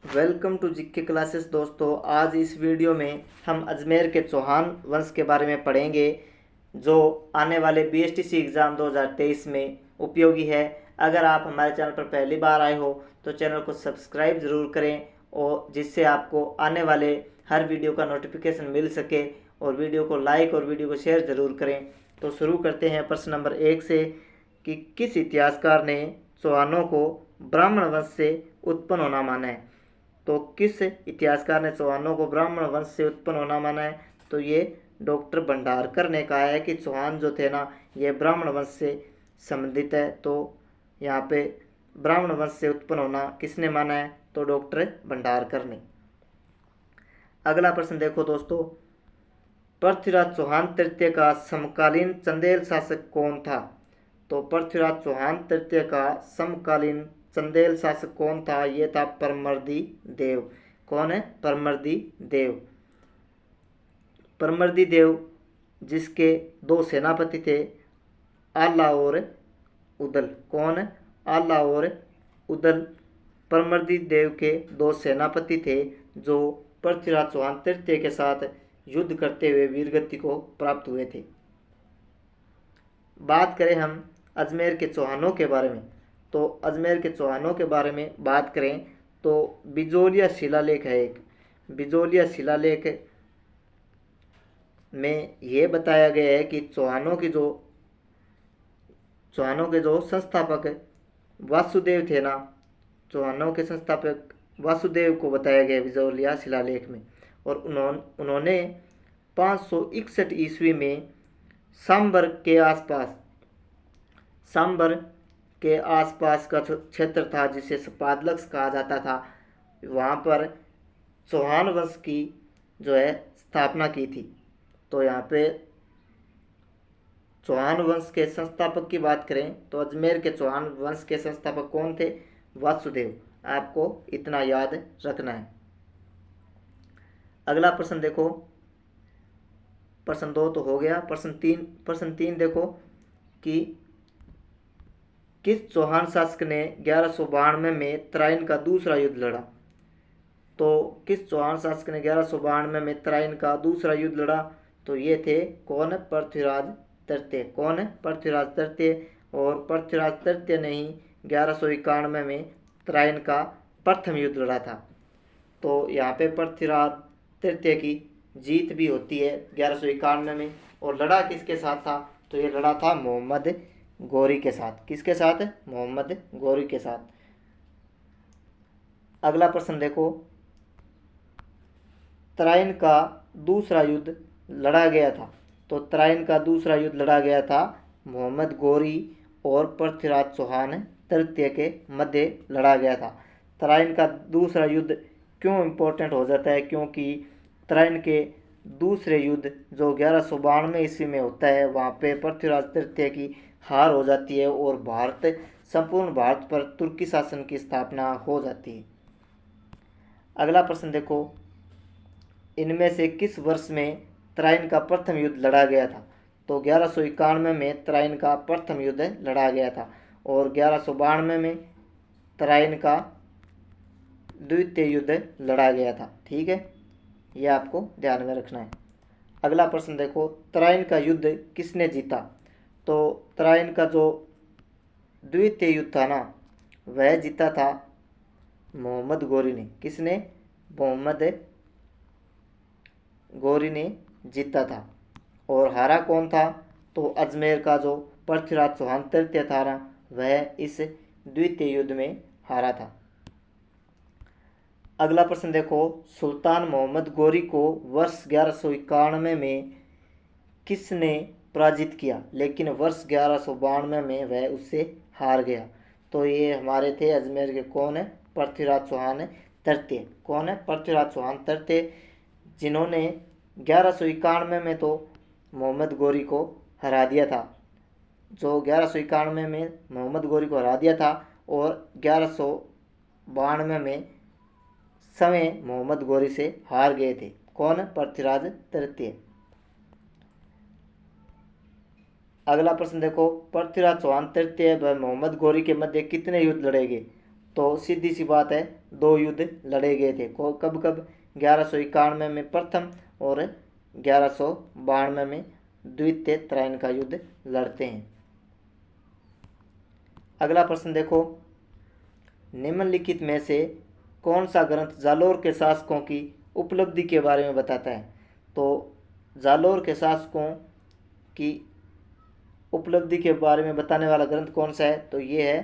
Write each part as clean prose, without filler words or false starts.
Welcome to GK classes. दोस्तों, आज इस वीडियो में हम अजमेर के चौहान वंश के बारे में पढ़ेंगे जो आने वाले बीएसटीसी एग्ज़ाम 2023 में उपयोगी है। अगर आप हमारे चैनल पर पहली बार आए हो तो चैनल को सब्सक्राइब ज़रूर करें और जिससे आपको आने वाले हर वीडियो का नोटिफिकेशन मिल सके, और वीडियो को लाइक और वीडियो को शेयर ज़रूर करें। तो शुरू करते हैं प्रश्न नंबर 1 से कि किस इतिहासकार ने चौहानों को ब्राह्मण वंश से उत्पन्न होना माना है। तो किस इतिहासकार ने चौहानों को ब्राह्मण वंश से उत्पन्न होना माना है। तो ये डॉक्टर भंडारकर ने कहा है कि चौहान जो थे ना, ये ब्राह्मण वंश से संबंधित है। तो यहाँ पे ब्राह्मण वंश से उत्पन्न होना किसने माना है, तो डॉक्टर भंडारकर ने। अगला प्रश्न देखो दोस्तों, पृथ्वीराज चौहान तृतीय का समकालीन चंदेल शासक कौन था। तो पृथ्वीराज चौहान तृतीय का समकालीन चंदेल शासक कौन था, ये था परमर्दी देव। कौन है? परमर्दी देव। परमर्दी देव जिसके दो सेनापति थे, आला और उदल। कौन है? आला और उदल परमर्दी देव के दो सेनापति थे जो पृथ्वीराज चौहान तृतीय के साथ युद्ध करते हुए वीरगति को प्राप्त हुए थे। बात करें हम अजमेर के चौहानों के बारे में, तो अजमेर के चौहानों के बारे में बात करें तो बिजोलिया शिलालेख है एक। बिजोलिया शिलालेख में ये बताया गया है कि चौहानों के जो संस्थापक वासुदेव थे ना, चौहानों के संस्थापक वासुदेव को बताया गया बिजोलिया शिलालेख में। और उन्होंने 561 ईस्वी में सांबर के आसपास का क्षेत्र था जिसे सपादलक्स कहा जाता था, वहाँ पर चौहान वंश की जो है स्थापना की थी। तो यहाँ पे चौहान वंश के संस्थापक की बात करें तो अजमेर के चौहान वंश के संस्थापक कौन थे? वासुदेव। आपको इतना याद रखना है। अगला प्रश्न देखो, प्रश्न 2 तो हो गया। प्रश्न तीन देखो कि किस चौहान शासक ने 1192 में तराइन का दूसरा युद्ध लड़ा। तो किस चौहान शासक ने 1192 में तराइन का दूसरा युद्ध लड़ा, तो ये थे कौन? पृथ्वीराज तृतीय। कौन है? पृथ्वीराज तृतीय। और पृथ्वीराज तृतीय ने ही 1191 में तराइन का प्रथम युद्ध लड़ा था। तो यहाँ पे पृथ्वीराज तृतीय की जीत भी होती है 1191 में। और लड़ा किसके साथ था? तो ये लड़ा था मोहम्मद गौरी के साथ। किसके साथ? मोहम्मद गौरी के साथ। अगला प्रश्न देखो, तराइन का दूसरा युद्ध लड़ा गया था। तो तराइन का दूसरा युद्ध लड़ा गया था मोहम्मद गौरी और पृथ्वीराज चौहान तृतीय के मध्य लड़ा गया था। तराइन का दूसरा युद्ध क्यों इम्पोर्टेंट हो जाता है? क्योंकि तराइन के दूसरे युद्ध जो 1192 ईस्वी में होता है, वहाँ पे पृथ्वीराज तृतीय की हार हो जाती है और संपूर्ण भारत पर तुर्की शासन की स्थापना हो जाती है। अगला प्रश्न देखो, इनमें से किस वर्ष में तराइन का प्रथम युद्ध लड़ा गया था। तो 1191 में तराइन का प्रथम युद्ध लड़ा गया था और 1192 में तराइन का द्वितीय युद्ध लड़ा गया था। ठीक है, यह आपको ध्यान में रखना है। अगला प्रश्न देखो, तराइन का युद्ध किसने जीता। तो तराइन का जो द्वितीय युद्ध था ना, वह जीता था मोहम्मद गौरी ने। किसने? मोहम्मद गौरी ने जीता था। और हारा कौन था? तो अजमेर का जो पृथ्वीराज चौहान तृतीय था ना, वह इस द्वितीय युद्ध में हारा था। अगला प्रश्न देखो, सुल्तान मोहम्मद गौरी को वर्ष 1191 में किसने पराजित किया, लेकिन वर्ष 1192 में वह उससे हार गया। तो ये हमारे थे अजमेर के कौन है? पृथ्वीराज चौहान तृतीय। कौन है? पृथ्वीराज चौहान तृतीय, जिन्होंने 1191 में तो मोहम्मद गौरी को हरा दिया था। जो 1191 में मोहम्मद गौरी को हरा दिया था और 1192 में समय मोहम्मद गौरी से हार गए थे। कौन? पृथ्वीराज तृतीय। अगला प्रश्न देखो, पृथ्वीराज चौहान तृतीय व मोहम्मद गौरी के मध्य कितने युद्ध लड़े गए। तो सीधी सी बात है, 2 युद्ध लड़े गए थे। कब कब? 1191 में प्रथम और 1192 में द्वितीय त्रायन का युद्ध लड़ते हैं। अगला प्रश्न देखो, निम्नलिखित में से कौन सा ग्रंथ जालोर के शासकों की उपलब्धि के बारे में बताता है? तो जालोर के शासकों की उपलब्धि के बारे में बताने वाला ग्रंथ कौन सा है? तो ये है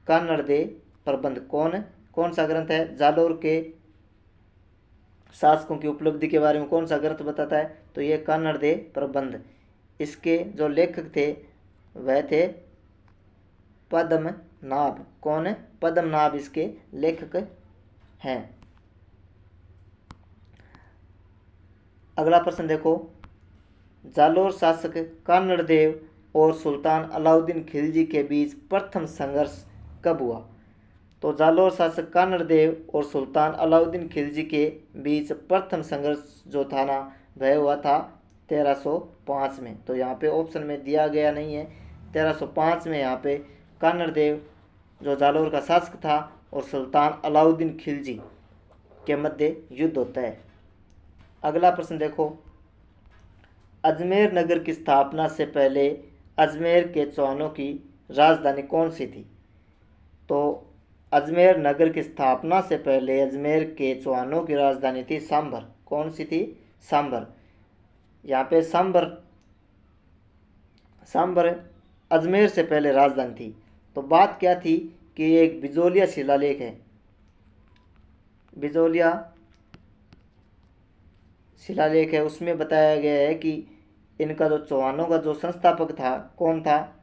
कान्नड़देव प्रबंध। कौन सा ग्रंथ है? जालोर के शासकों की उपलब्धि के बारे में कौन सा ग्रंथ बताता है? तो ये कान्नड़देव प्रबंध। इसके जो लेखक थे वह थे पद्मनाभ। कौन है? पद्मनाभ इसके लेखक हैं। अगला प्रश्न देखो, जालोर शासक कान्नड़देव और सुल्तान अलाउद्दीन खिलजी के बीच प्रथम संघर्ष कब हुआ? तो जालोर शासक कान्नड़देव और सुल्तान अलाउद्दीन खिलजी के बीच प्रथम संघर्ष जो था ना, वह हुआ था 1305 में। तो यहाँ पे ऑप्शन में दिया गया नहीं है। 1305 में यहाँ पे कान्नड़देव जो जालोर का शासक था और सुल्तान अलाउद्दीन खिलजी के मध्य युद्ध होता है। अगला प्रश्न देखो, अजमेर नगर की स्थापना से पहले अजमेर के चौहानों की राजधानी कौन सी थी? तो अजमेर नगर की स्थापना से पहले अजमेर के चौहानों की राजधानी थी सांभर। कौन सी थी? सांभर। यहाँ पे सांभर अजमेर से पहले राजधानी थी। तो बात क्या थी कि ये एक बिजोलिया शिलालेख है। बिजोलिया शिलालेख है, उसमें बताया गया है कि इनका जो चौहानों का जो संस्थापक था, कौन था?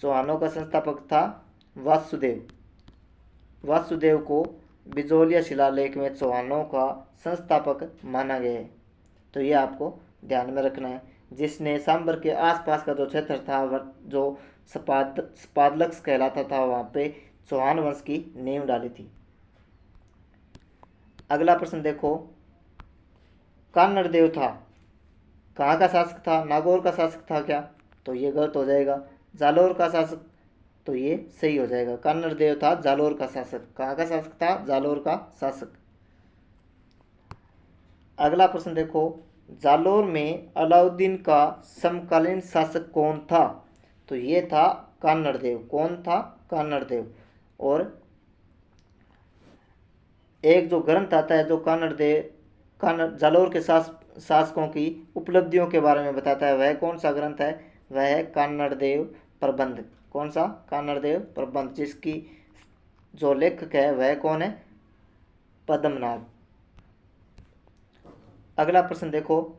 चौहानों का संस्थापक था वासुदेव। वासुदेव को बिजोलिया शिलालेख में चौहानों का संस्थापक माना गया है। तो ये आपको ध्यान में रखना है। जिसने सांभर के आसपास का जो क्षेत्र था, जो स्पादलक्स कहलाता था, वहाँ पे चौहान वंश की नींव डाली थी। अगला प्रश्न देखो, कान्नड़देव था कहाँ का शासक था? नागौर का शासक था क्या? तो ये गलत हो जाएगा। जालोर का शासक, तो ये सही हो जाएगा। कान्नड़देव था जालोर का शासक। कहाँ का शासक था? जालोर का शासक। अगला प्रश्न देखो, जालोर में अलाउद्दीन का समकालीन शासक कौन था? तो ये था कान्नड़देव। कौन था? कान्नड़देव। और एक जो ग्रंथ आता है जो जालोर के शासकों की उपलब्धियों के बारे में बताता है, वह कौन सा ग्रंथ है? वह है कान्नड़देव प्रबंध। कौन सा? कान्नड़देव प्रबंध, जिसकी जो लेखक है वह कौन है? पद्मनाभ। अगला प्रश्न देखो,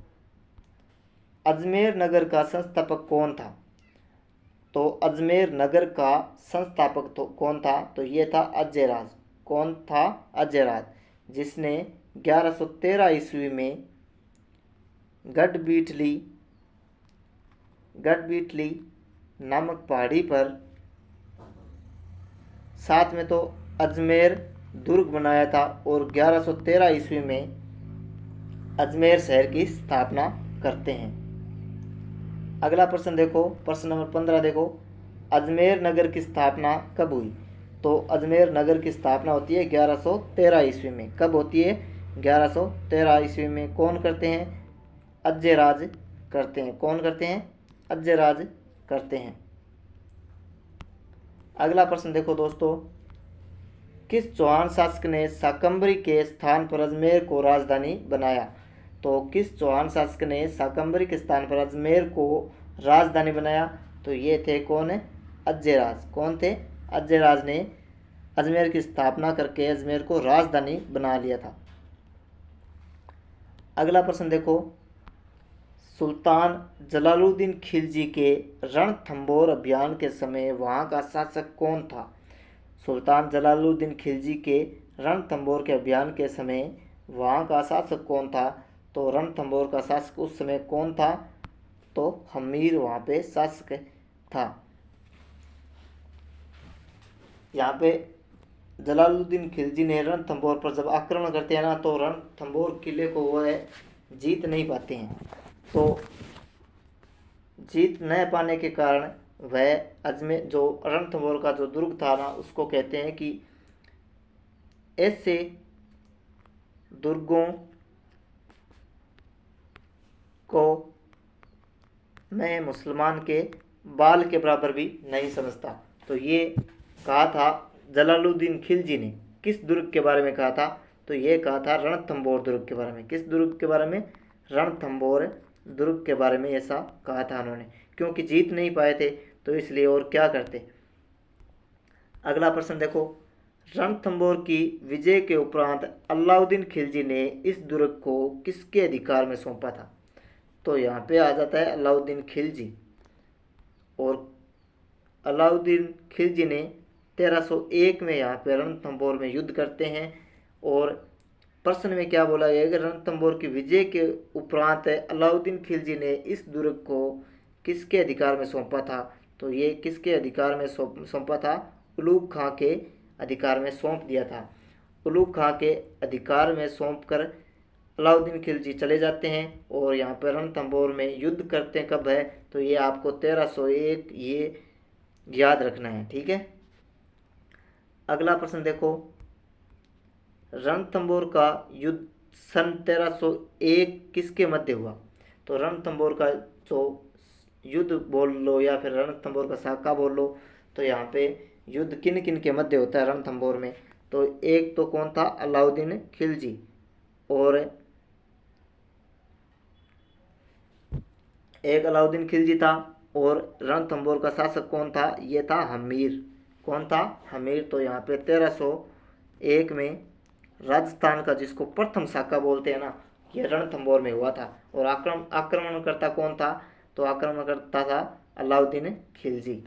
अजमेर नगर का संस्थापक कौन था? तो अजमेर नगर का संस्थापक तो कौन था? तो ये था अजयराज। कौन था? अजयराज, जिसने 1113 ईस्वी में गढ़बीटली नामक पहाड़ी पर, साथ में तो अजमेर दुर्ग बनाया था, और 1113 ईस्वी में अजमेर शहर की स्थापना करते हैं। अगला प्रश्न देखो, प्रश्न नंबर 15 देखो, अजमेर नगर की स्थापना कब हुई? तो अजमेर नगर की स्थापना होती है 1113 ईस्वी में। कब होती है? 1113 ईस्वी में। कौन करते हैं? अजयराज करते हैं। कौन करते हैं? अजयराज करते हैं। अगला प्रश्न देखो दोस्तों, किस चौहान शासक ने शाकंभरी के स्थान पर अजमेर को राजधानी बनाया? तो किस चौहान शासक ने शाकंभरी के स्थान पर अजमेर को राजधानी बनाया? तो ये थे कौन है? अजयराज। कौन थे? अजयराज ने अजमेर की स्थापना करके अजमेर को राजधानी बना लिया था। अगला प्रश्न देखो, सुल्तान जलालुद्दीन खिलजी के रणथंभौर अभियान के समय वहाँ का शासक कौन था? सुल्तान जलालुद्दीन खिलजी के रणथंभौर के अभियान के समय वहाँ का शासक कौन था? तो रणथंभौर का शासक उस समय कौन था? तो हमीर वहाँ पे शासक था। यहाँ पे जलालुद्दीन खिलजी ने रणथंभौर पर जब आक्रमण करते हैं ना, तो रणथंभौर किले को वह जीत नहीं पाते हैं। तो जीत न पाने के कारण वह अजमेर जो रणथंभौर का जो दुर्ग था ना, उसको कहते हैं कि ऐसे दुर्गों को मैं मुसलमान के बाल के बराबर भी नहीं समझता। तो ये कहा था जलालुद्दीन खिलजी ने। किस दुर्ग के बारे में कहा था? तो ये कहा था रणथंभौर दुर्ग के बारे में। किस दुर्ग के बारे में? रणथंभौर दुर्ग के बारे में ऐसा कहा था उन्होंने, क्योंकि जीत नहीं पाए थे तो इसलिए, और क्या करते। अगला प्रश्न देखो, रणथंभौर की विजय के उपरांत अलाउद्दीन खिलजी ने इस दुर्ग को किसके अधिकार में सौंपा था? तो यहाँ पे आ जाता है अलाउद्दीन खिलजी। और अलाउद्दीन खिलजी ने 1301 में यहाँ पे रणथंभौर में युद्ध करते हैं। और प्रश्न में क्या बोला गया कि रणथंभौर की विजय के उपरांत अलाउद्दीन खिलजी ने इस दुर्ग को किसके अधिकार में सौंपा था? तो ये किसके अधिकार में सौंपा था? उलूग खां के अधिकार में सौंप दिया था। उलूग खां के अधिकार में सौंप कर अलाउद्दीन खिलजी चले जाते हैं और यहाँ पर रणथंभौर में युद्ध करते हैं। कब है? तो ये आपको 1301 ये याद रखना है, ठीक है। अगला प्रश्न देखो, रणथंभौर का युद्ध सन 1301 किसके मध्य हुआ? तो रणथंभौर का जो युद्ध बोल लो या फिर रणथंभौर का साका बोल लो, तो यहाँ पे युद्ध किन किन के मध्य होता है रणथंभौर में? तो एक तो कौन था? अलाउद्दीन खिलजी। और एक अलाउद्दीन खिलजी था। और रणथंभौर का शासक कौन था? ये था हमीर। कौन था? हमीर। तो यहाँ पे 1301 में राजस्थान का, जिसको प्रथम साका बोलते हैं ना, ये रणथंभौर में हुआ था। और आक्रमणकर्ता कौन था? तो आक्रमणकर्ता था अलाउद्दीन खिलजी।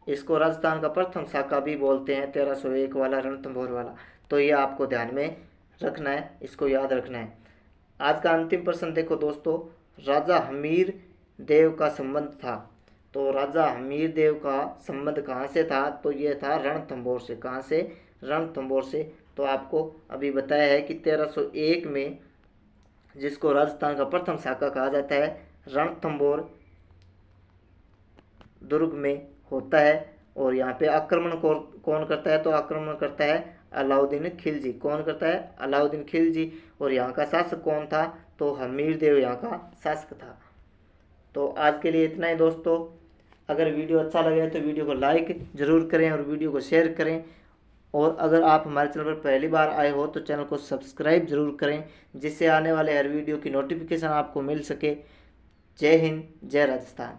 इसको राजस्थान का प्रथम साका भी बोलते हैं, 1301 वाला, रणथंभौर वाला। तो ये आपको ध्यान में रखना है, इसको याद रखना है। आज का अंतिम प्रश्न देखो दोस्तों, राजा हमीर देव का संबंध था। तो राजा हमीर देव का संबंध कहाँ से था? तो ये था रणथंभौर से। कहाँ से? रणथंभौर से। तो आपको अभी बताया है कि 1301 में, जिसको राजस्थान का प्रथम साका कहा जाता है, रणथंभौर दुर्ग में होता है। और यहाँ पे आक्रमण कौन करता है? तो आक्रमण करता है अलाउद्दीन खिलजी। कौन करता है? अलाउद्दीन खिलजी। और यहाँ का शासक कौन था? तो हमीर देव यहाँ का शासक था। तो आज के लिए इतना ही दोस्तों। अगर वीडियो अच्छा लगे तो वीडियो को लाइक ज़रूर करें और वीडियो को शेयर करें। और अगर आप हमारे चैनल पर पहली बार आए हो तो चैनल को सब्सक्राइब ज़रूर करें, जिससे आने वाले हर वीडियो की नोटिफिकेशन आपको मिल सके। जय हिंद, जय राजस्थान।